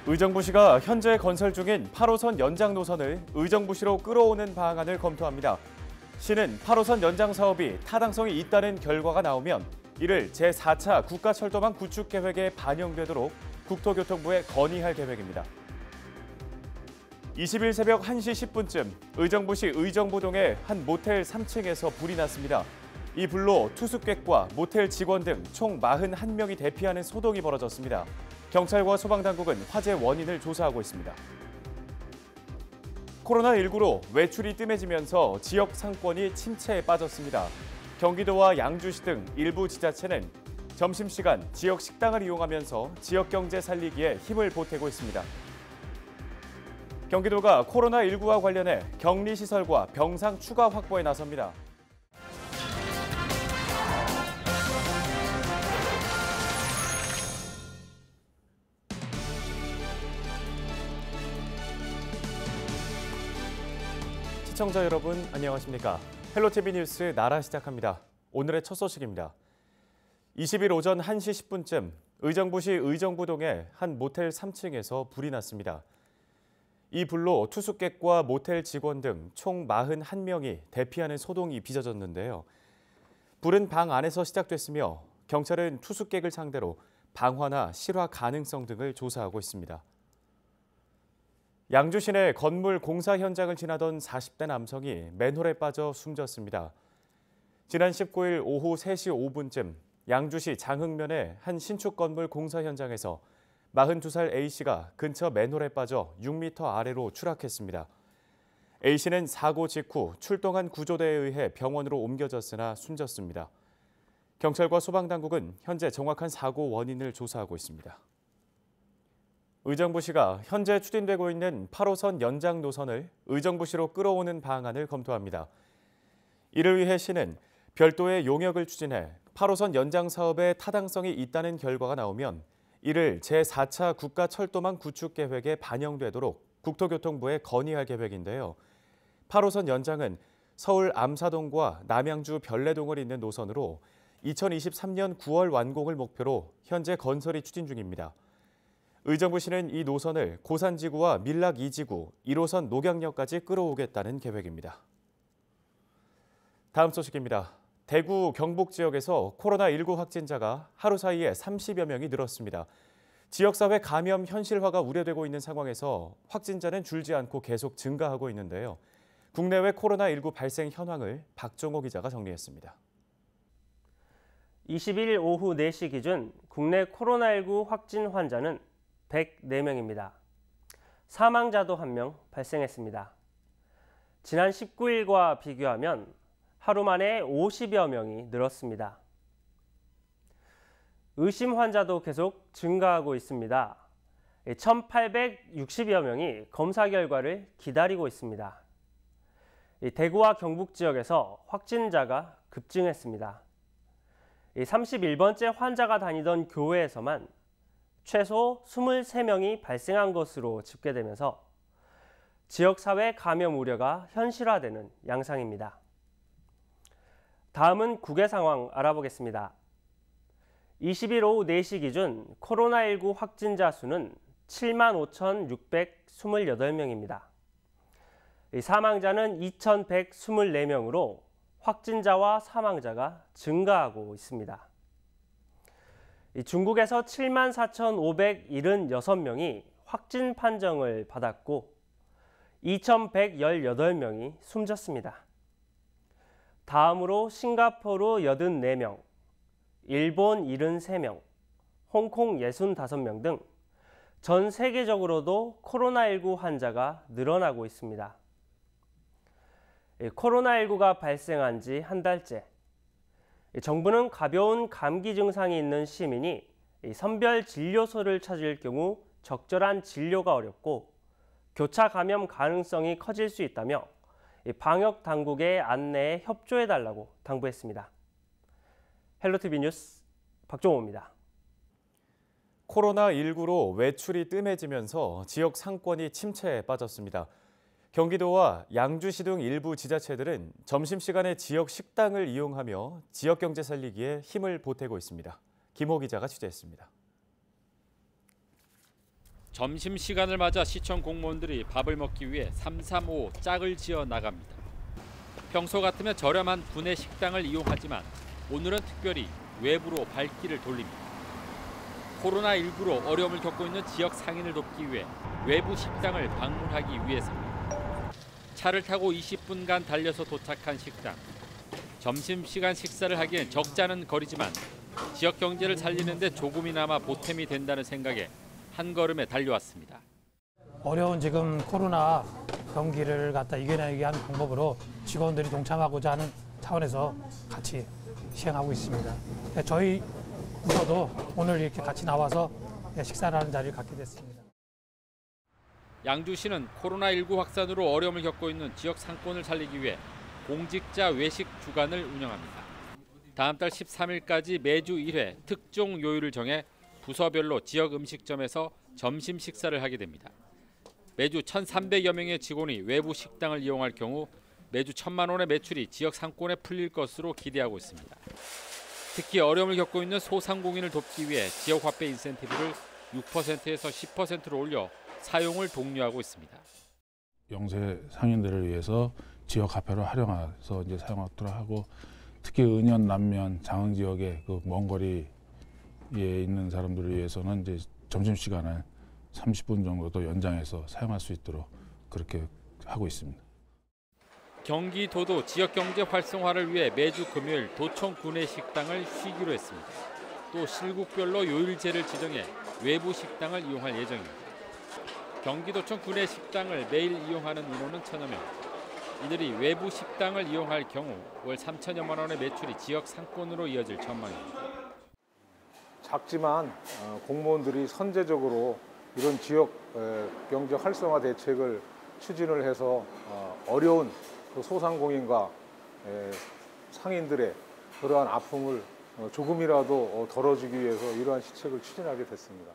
의정부시가 현재 건설 중인 8호선 연장 노선을 의정부시로 끌어오는 방안을 검토합니다. 시는 8호선 연장 사업이 타당성이 있다는 결과가 나오면 이를 제4차 국가철도망 구축 계획에 반영되도록 국토교통부에 건의할 계획입니다. 20일 새벽 1시 10분쯤 의정부시 의정부동의 한 모텔 3층에서 불이 났습니다. 이 불로 투숙객과 모텔 직원 등 총 41명이 대피하는 소동이 벌어졌습니다. 경찰과 소방당국은 화재 원인을 조사하고 있습니다. 코로나19로 외출이 뜸해지면서 지역 상권이 침체에 빠졌습니다. 경기도와 양주시 등 일부 지자체는 점심시간 지역 식당을 이용하면서 지역 경제 살리기에 힘을 보태고 있습니다. 경기도가 코로나19와 관련해 격리시설과 병상 추가 확보에 나섭니다. 시청자 여러분 안녕하십니까? 헬로티비 뉴스 나라 시작합니다. 오늘의 첫 소식입니다. 20일 오전 1시 10분쯤 의정부시 의정부동의 한 모텔 3층에서 불이 났습니다. 이 불로 투숙객과 모텔 직원 등 총 41명이 대피하는 소동이 빚어졌는데요. 불은 방 안에서 시작됐으며 경찰은 투숙객을 상대로 방화나 실화 가능성 등을 조사하고 있습니다. 양주 시내 건물 공사 현장을 지나던 40대 남성이 맨홀에 빠져 숨졌습니다. 지난 19일 오후 3시 5분쯤 양주시 장흥면의 한 신축 건물 공사 현장에서 42살 A씨가 근처 맨홀에 빠져 6m 아래로 추락했습니다. A씨는 사고 직후 출동한 구조대에 의해 병원으로 옮겨졌으나 숨졌습니다. 경찰과 소방당국은 현재 정확한 사고 원인을 조사하고 있습니다. 의정부시가 현재 추진되고 있는 8호선 연장 노선을 의정부시로 끌어오는 방안을 검토합니다. 이를 위해 시는 별도의 용역을 추진해 8호선 연장 사업에 타당성이 있다는 결과가 나오면 이를 제4차 국가철도망 구축 계획에 반영되도록 국토교통부에 건의할 계획인데요. 8호선 연장은 서울 암사동과 남양주 별내동을 잇는 노선으로 2023년 9월 완공을 목표로 현재 건설이 추진 중입니다. 의정부시는 이 노선을 고산지구와 밀락 2지구, 1호선 녹양역까지 끌어오겠다는 계획입니다. 다음 소식입니다. 대구, 경북 지역에서 코로나19 확진자가 하루 사이에 30여 명이 늘었습니다. 지역사회 감염 현실화가 우려되고 있는 상황에서 확진자는 줄지 않고 계속 증가하고 있는데요. 국내외 코로나19 발생 현황을 박종호 기자가 정리했습니다. 20일 오후 4시 기준 국내 코로나19 확진 환자는 104명입니다. 사망자도 1명 발생했습니다. 지난 19일과 비교하면 하루 만에 50여 명이 늘었습니다. 의심 환자도 계속 증가하고 있습니다. 1,860여 명이 검사 결과를 기다리고 있습니다. 대구와 경북 지역에서 확진자가 급증했습니다. 31번째 환자가 다니던 교회에서만 최소 23명이 발생한 것으로 집계되면서 지역사회 감염 우려가 현실화되는 양상입니다. 다음은 국외 상황 알아보겠습니다. 20일 오후 4시 기준 코로나19 확진자 수는 75,628명입니다. 사망자는 2,124명으로 확진자와 사망자가 증가하고 있습니다. 중국에서 74,576명이 확진 판정을 받았고 2,118명이 숨졌습니다. 다음으로 싱가포르 84명, 일본 73명, 홍콩 65명 등 전 세계적으로도 코로나19 환자가 늘어나고 있습니다. 코로나19가 발생한 지 한 달째, 정부는 가벼운 감기 증상이 있는 시민이 선별 진료소를 찾을 경우 적절한 진료가 어렵고 교차 감염 가능성이 커질 수 있다며 방역 당국의 안내에 협조해달라고 당부했습니다. 헬로티비 뉴스 박종호입니다. 코로나19로 외출이 뜸해지면서 지역 상권이 침체에 빠졌습니다. 경기도와 양주시 등 일부 지자체들은 점심시간에 지역 식당을 이용하며 지역 경제 살리기에 힘을 보태고 있습니다. 김호 기자가 취재했습니다. 점심시간을 맞아 시청 공무원들이 밥을 먹기 위해 335 짝을 지어 나갑니다. 평소 같으면 저렴한 구내 식당을 이용하지만 오늘은 특별히 외부로 발길을 돌립니다. 코로나19로 어려움을 겪고 있는 지역 상인을 돕기 위해 외부 식당을 방문하기 위해서입니다. 차를 타고 20분간 달려서 도착한 식당. 점심시간 식사를 하기엔 적지 않은 거리지만 지역 경제를 살리는 데 조금이나마 보탬이 된다는 생각에 한 걸음에 달려왔습니다. 어려운 지금 코로나 경기를 갖다 이겨내기 위한 방법으로 직원들이 동참하고자 하는 차원에서 같이 시행하고 있습니다. 저희 부서도 오늘 이렇게 같이 나와서 식사를 하는 자리를 갖게 됐습니다. 양주시는 코로나19 확산으로 어려움을 겪고 있는 지역 상권을 살리기 위해 공직자 외식 주간을 운영합니다. 다음 달 13일까지 매주 1회 특종 요일을 정해 부서별로 지역 음식점에서 점심 식사를 하게 됩니다. 매주 1,300여 명의 직원이 외부 식당을 이용할 경우 매주 1,000만 원의 매출이 지역 상권에 풀릴 것으로 기대하고 있습니다. 특히 어려움을 겪고 있는 소상공인을 돕기 위해 지역 화폐 인센티브를 6%에서 10%로 올려 사용을 독려하고 있습니다. 영세 상인들을 위해서 지역 화폐를 활용해서 이제 사용하도록 하고, 특히 은연, 남면, 장흥 지역의 그 먼 거리에 있는 사람들을 위해서는 이제 점심 시간을 30분 정도 더 연장해서 사용할 수 있도록 그렇게 하고 있습니다. 경기도도 지역 경제 활성화를 위해 매주 금요일 도청 구내 식당을 쉬기로 했습니다. 또 실국별로 요일제를 지정해 외부 식당을 이용할 예정입니다. 경기도청 구내 식당을 매일 이용하는 인원은 1,000여 명. 이들이 외부 식당을 이용할 경우 월 3천여만 원의 매출이 지역 상권으로 이어질 전망입니다. 작지만 공무원들이 선제적으로 이런 지역 경제 활성화 대책을 추진을 해서 어려운 소상공인과 상인들의 그러한 아픔을 조금이라도 덜어주기 위해서 이러한 시책을 추진하게 됐습니다.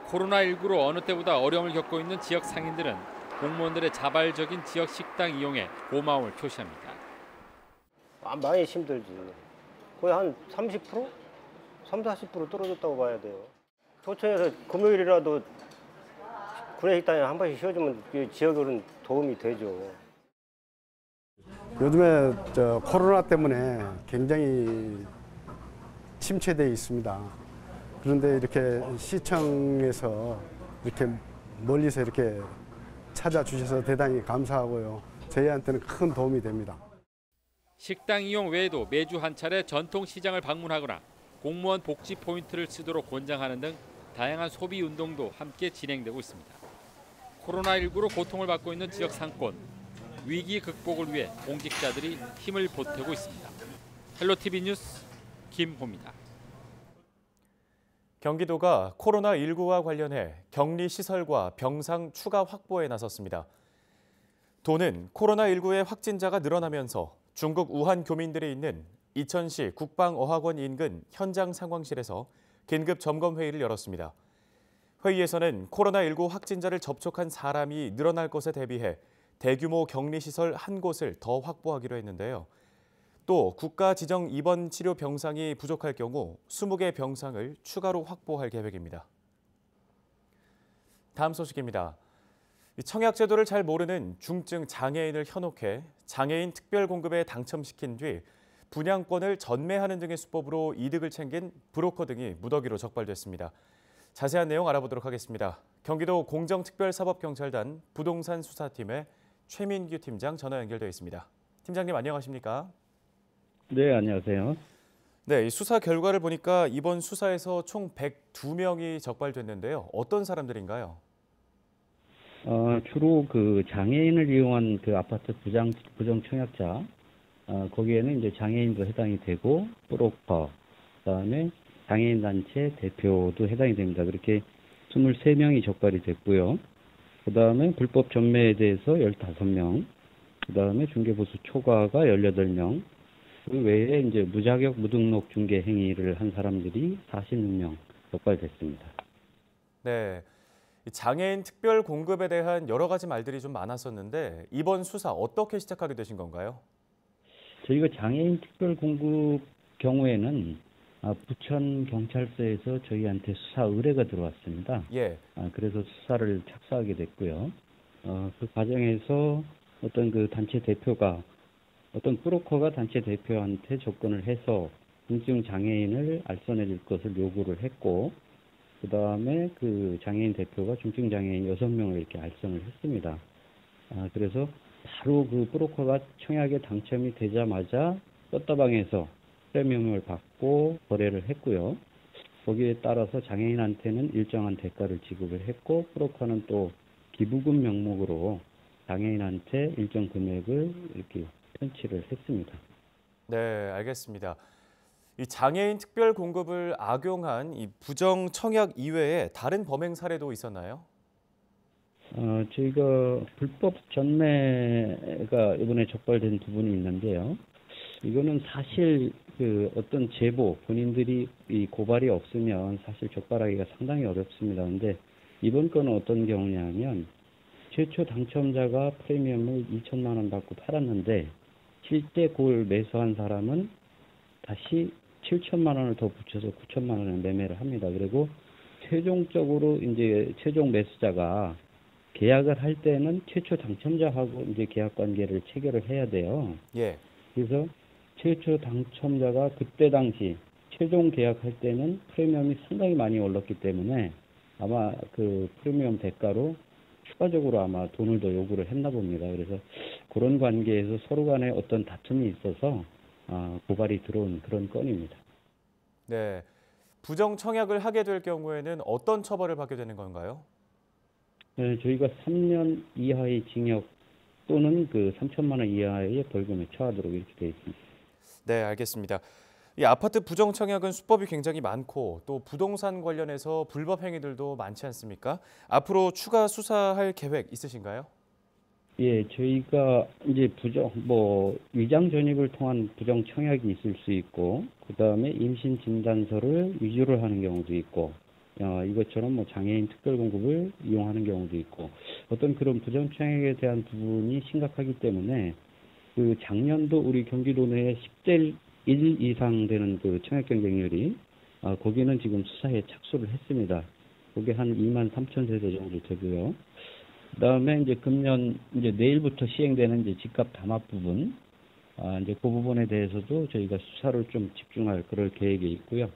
코로나19로 어느 때보다 어려움을 겪고 있는 지역 상인들은 공무원들의 자발적인 지역 식당 이용에 고마움을 표시합니다. 많이 힘들지. 거의 한 30%? 30~40% 떨어졌다고 봐야 돼요. 도청에서 금요일이라도 구내식당에 한 번씩 쉬어주면 지역으로는 도움이 되죠. 요즘에 코로나 때문에 굉장히 침체되어 있습니다. 그런데 이렇게 시청에서 이렇게 멀리서 이렇게 찾아주셔서 대단히 감사하고요. 저희한테는 큰 도움이 됩니다. 식당 이용 외에도 매주 한 차례 전통시장을 방문하거나 공무원 복지 포인트를 쓰도록 권장하는 등 다양한 소비 운동도 함께 진행되고 있습니다. 코로나19로 고통을 받고 있는 지역 상권, 위기 극복을 위해 공직자들이 힘을 보태고 있습니다. 헬로티비 뉴스 김호입니다. 경기도가 코로나19와 관련해 격리시설과 병상 추가 확보에 나섰습니다. 도는 코로나19의 확진자가 늘어나면서 중국 우한 교민들이 있는 이천시 국방어학원 인근 현장 상황실에서 긴급 점검 회의를 열었습니다. 회의에서는 코로나19 확진자를 접촉한 사람이 늘어날 것에 대비해 대규모 격리시설 한 곳을 더 확보하기로 했는데요. 또 국가 지정 입원 치료 병상이 부족할 경우 20개 병상을 추가로 확보할 계획입니다. 다음 소식입니다. 청약 제도를 잘 모르는 중증 장애인을 현혹해 장애인 특별 공급에 당첨시킨 뒤 분양권을 전매하는 등의 수법으로 이득을 챙긴 브로커 등이 무더기로 적발됐습니다. 자세한 내용 알아보도록 하겠습니다. 경기도 공정특별사법경찰단 부동산 수사팀의 최민규 팀장 전화 연결되어 있습니다. 팀장님 안녕하십니까? 네, 안녕하세요. 네, 이 수사 결과를 보니까 이번 수사에서 총 102명이 적발됐는데요. 어떤 사람들인가요? 주로 그 장애인을 이용한 그 아파트 부정 청약자, 거기에는 이제 장애인도 해당이 되고 브로커, 그다음에 장애인 단체 대표도 해당이 됩니다. 그렇게 23명이 적발이 됐고요. 그다음에 불법 전매에 대해서 15명, 그다음에 중개보수 초과가 18명, 그 외에 이제 무자격 무등록 중개 행위를 한 사람들이 46명 적발됐습니다. 네, 장애인 특별 공급에 대한 여러 가지 말들이 좀 많았었는데 이번 수사 어떻게 시작하게 되신 건가요? 저희가 장애인 특별 공급 경우에는 부천 경찰서에서 저희한테 수사 의뢰가 들어왔습니다. 예. 그래서 수사를 착수하게 됐고요. 그 과정에서 어떤 그 단체 대표가 어떤 브로커가 단체 대표한테 접근을 해서 중증 장애인을 알선해 줄 것을 요구를 했고, 그 다음에 그 장애인 대표가 중증 장애인 6명을 이렇게 알선을 했습니다. 그래서 바로 그 브로커가 청약에 당첨이 되자마자 떴다방에서 프리미엄을 받고 거래를 했고요. 거기에 따라서 장애인한테는 일정한 대가를 지급을 했고, 브로커는 또 기부금 명목으로 장애인한테 일정 금액을 이렇게 편취를 했습니다. 네, 알겠습니다. 이 장애인 특별 공급을 악용한 이 부정 청약 이외에 다른 범행 사례도 있었나요? 저희가 불법 전매가 이번에 적발된 부분이 있는데요. 이거는 사실 그 어떤 제보, 본인들이 이 고발이 없으면 사실 적발하기가 상당히 어렵습니다. 그런데 이번 건은 어떤 경우냐면 최초 당첨자가 프리미엄을 2천만 원 받고 팔았는데 실제 그걸 매수한 사람은 다시 7천만 원을 더 붙여서 9천만 원을 매매를 합니다. 그리고 최종적으로 이제 최종 매수자가 계약을 할 때는 최초 당첨자하고 이제 계약 관계를 체결을 해야 돼요. 예. 그래서 최초 당첨자가 그때 당시 최종 계약할 때는 프리미엄이 상당히 많이 올랐기 때문에 아마 그 프리미엄 대가로 추가적으로 아마 돈을 더 요구를 했나 봅니다. 그래서 그런 관계에서 서로 간에 어떤 다툼이 있어서 고발이 들어온 그런 건입니다. 네. 부정 청약을 하게 될 경우에는 어떤 처벌을 받게 되는 건가요? 네, 저희가 3년 이하의 징역 또는 그 3천만 원 이하의 벌금에 처하도록 이렇게 되어 있습니다. 네, 알겠습니다. 이 아파트 부정 청약은 수법이 굉장히 많고 또 부동산 관련해서 불법 행위들도 많지 않습니까? 앞으로 추가 수사할 계획 있으신가요? 예, 저희가 이제 위장 전입을 통한 부정 청약이 있을 수 있고, 그 다음에 임신 진단서를 위조를 하는 경우도 있고, 이것처럼 뭐 장애인 특별 공급을 이용하는 경우도 있고, 어떤 그런 부정 청약에 대한 부분이 심각하기 때문에 그 작년도 우리 경기도 내에 10대 1 이상 되는 그 청약 경쟁률이 거기는 지금 수사에 착수를 했습니다. 거기 한 2만 3천 세대 정도 되고요. 그다음에 이제 금년 이제 내일부터 시행되는 이제 집값 담합 부분, 이제 그 부분에 대해서도 저희가 수사를 좀 집중할 그럴 계획이 있고요.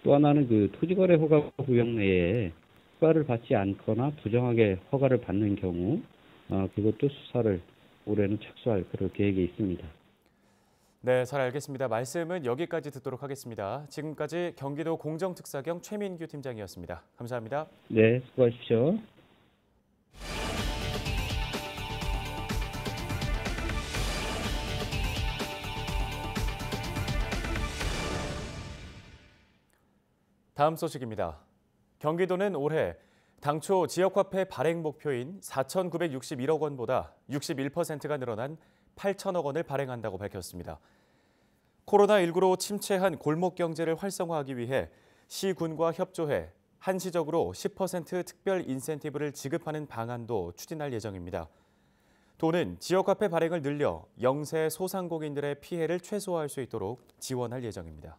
또 하나는 그 토지거래 허가 구역 내에 허가를 받지 않거나 부정하게 허가를 받는 경우, 그것도 수사를 올해는 착수할 그럴 계획이 있습니다. 네, 잘 알겠습니다. 말씀은 여기까지 듣도록 하겠습니다. 지금까지 경기도 공정특사경 최민규 팀장이었습니다. 감사합니다. 네, 수고하십시오. 다음 소식입니다. 경기도는 올해 당초 지역화폐 발행 목표인 4,961억 원보다 61%가 늘어난 8천억 원을 발행한다고 밝혔습니다. 코로나19로 침체한 골목 경제를 활성화하기 위해 시군과 협조해 한시적으로 10% 특별 인센티브를 지급하는 방안도 추진할 예정입니다. 도는 지역화폐 발행을 늘려 영세 소상공인들의 피해를 최소화할 수 있도록 지원할 예정입니다.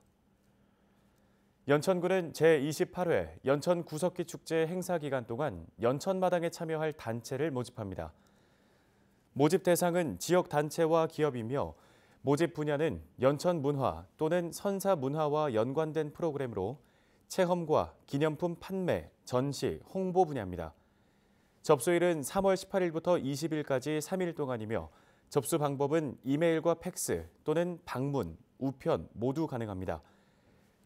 연천군은 제28회 연천 구석기 축제 행사 기간 동안 연천마당에 참여할 단체를 모집합니다. 모집 대상은 지역 단체와 기업이며 모집 분야는 연천 문화 또는 선사 문화와 연관된 프로그램으로 체험과 기념품 판매, 전시, 홍보 분야입니다. 접수일은 3월 18일부터 20일까지 3일 동안이며 접수 방법은 이메일과 팩스 또는 방문, 우편 모두 가능합니다.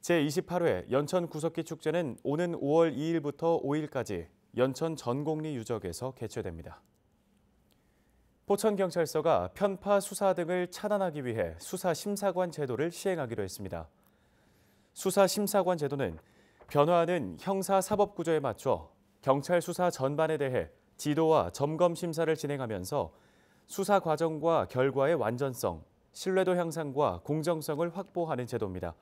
제28회 연천 구석기 축제는 오는 5월 2일부터 5일까지 연천 전곡리 유적에서 개최됩니다. 포천경찰서가 편파 수사 등을 차단하기 위해 수사심사관 제도를 시행하기로 했습니다. 수사심사관 제도는 변화하는 형사사법구조에 맞춰 경찰 수사 전반에 대해 지도와 점검 심사를 진행하면서 수사 과정과 결과의 완전성, 신뢰도 향상과 공정성을 확보하는 제도입니다.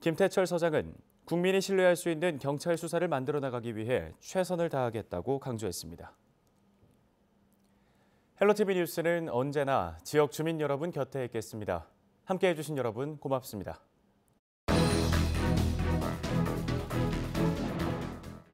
김태철 서장은 국민이 신뢰할 수 있는 경찰 수사를 만들어 나가기 위해 최선을 다하겠다고 강조했습니다. 헬로티비 뉴스는 언제나 지역 주민 여러분 곁에 있겠습니다. 함께해 주신 여러분 고맙습니다.